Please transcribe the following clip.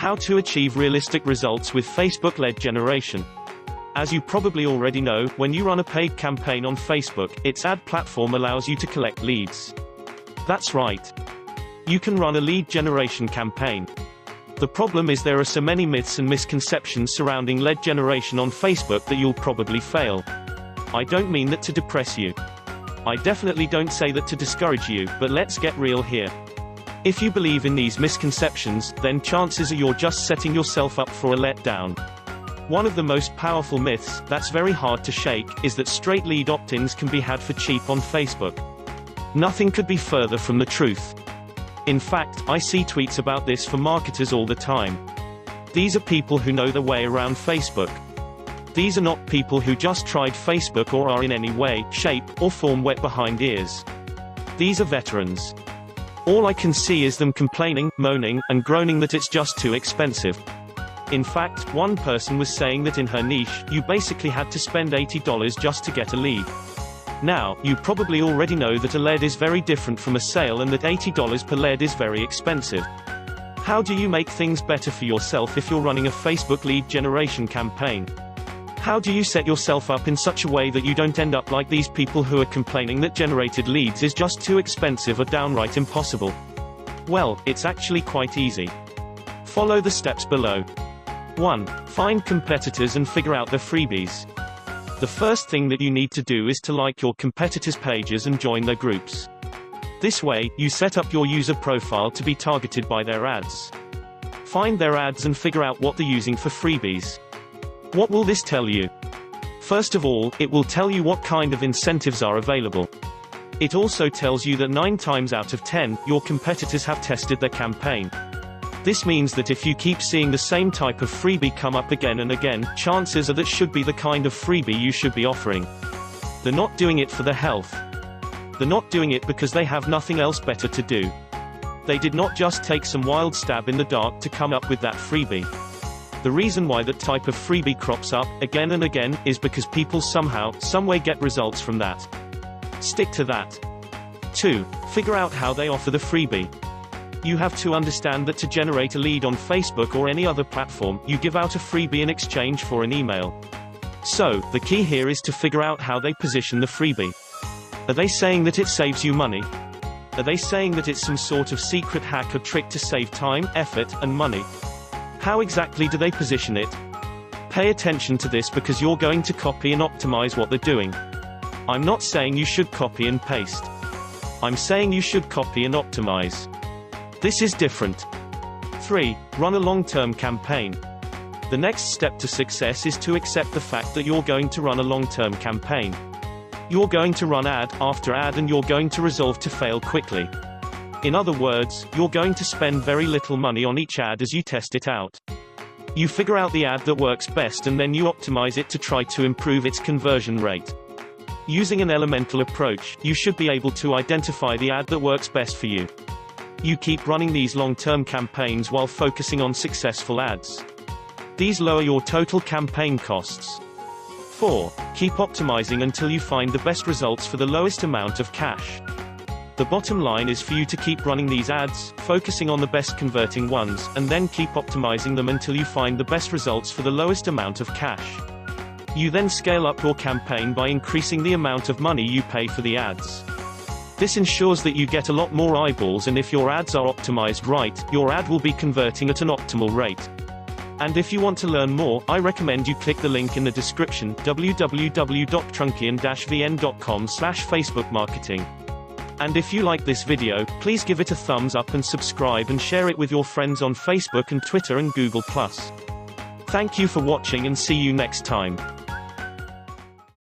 How to achieve realistic results with Facebook lead generation. As you probably already know, when you run a paid campaign on Facebook, its ad platform allows you to collect leads. That's right. You can run a lead generation campaign. The problem is there are so many myths and misconceptions surrounding lead generation on Facebook that you'll probably fail. I don't mean that to depress you. I definitely don't say that to discourage you, but let's get real here. If you believe in these misconceptions, then chances are you're just setting yourself up for a letdown. One of the most powerful myths, that's very hard to shake, is that straight lead opt-ins can be had for cheap on Facebook. Nothing could be further from the truth. In fact, I see tweets about this for marketers all the time. These are people who know their way around Facebook. These are not people who just tried Facebook or are in any way, shape, or form wet behind ears. These are veterans. All I can see is them complaining, moaning, and groaning that it's just too expensive. In fact, one person was saying that in her niche, you basically had to spend $80 just to get a lead. Now, you probably already know that a lead is very different from a sale and that $80 per lead is very expensive. How do you make things better for yourself if you're running a Facebook lead generation campaign? How do you set yourself up in such a way that you don't end up like these people who are complaining that generated leads is just too expensive or downright impossible? Well, it's actually quite easy. Follow the steps below. 1. Find competitors and figure out their freebies. The first thing that you need to do is to like your competitors' pages and join their groups. This way, you set up your user profile to be targeted by their ads. Find their ads and figure out what they're using for freebies. What will this tell you? First of all, it will tell you what kind of incentives are available. It also tells you that 9 times out of 10, your competitors have tested their campaign. This means that if you keep seeing the same type of freebie come up again and again, chances are that should be the kind of freebie you should be offering. They're not doing it for their health. They're not doing it because they have nothing else better to do. They did not just take some wild stab in the dark to come up with that freebie. The reason why that type of freebie crops up, again and again, is because people somehow, someway get results from that. Stick to that. 2. Figure out how they offer the freebie. You have to understand that to generate a lead on Facebook or any other platform, you give out a freebie in exchange for an email. So, the key here is to figure out how they position the freebie. Are they saying that it saves you money? Are they saying that it's some sort of secret hack or trick to save time, effort, and money? How exactly do they position it? Pay attention to this because you're going to copy and optimize what they're doing. I'm not saying you should copy and paste. I'm saying you should copy and optimize. This is different. 3. Run a long-term campaign. The next step to success is to accept the fact that you're going to run a long-term campaign. You're going to run ad after ad and you're going to resolve to fail quickly. In other words, you're going to spend very little money on each ad as you test it out. You figure out the ad that works best and then you optimize it to try to improve its conversion rate. Using an elemental approach, you should be able to identify the ad that works best for you. You keep running these long-term campaigns while focusing on successful ads. These lower your total campaign costs. 4. Keep optimizing until you find the best results for the lowest amount of cash. The bottom line is for you to keep running these ads, focusing on the best converting ones, and then keep optimizing them until you find the best results for the lowest amount of cash. You then scale up your campaign by increasing the amount of money you pay for the ads. This ensures that you get a lot more eyeballs, and if your ads are optimized right, your ad will be converting at an optimal rate. And if you want to learn more, I recommend you click the link in the description, www.trunkian-vn.com/facebookmarketing. And if you like this video, please give it a thumbs up and subscribe and share it with your friends on Facebook and Twitter and Google+. Thank you for watching and see you next time.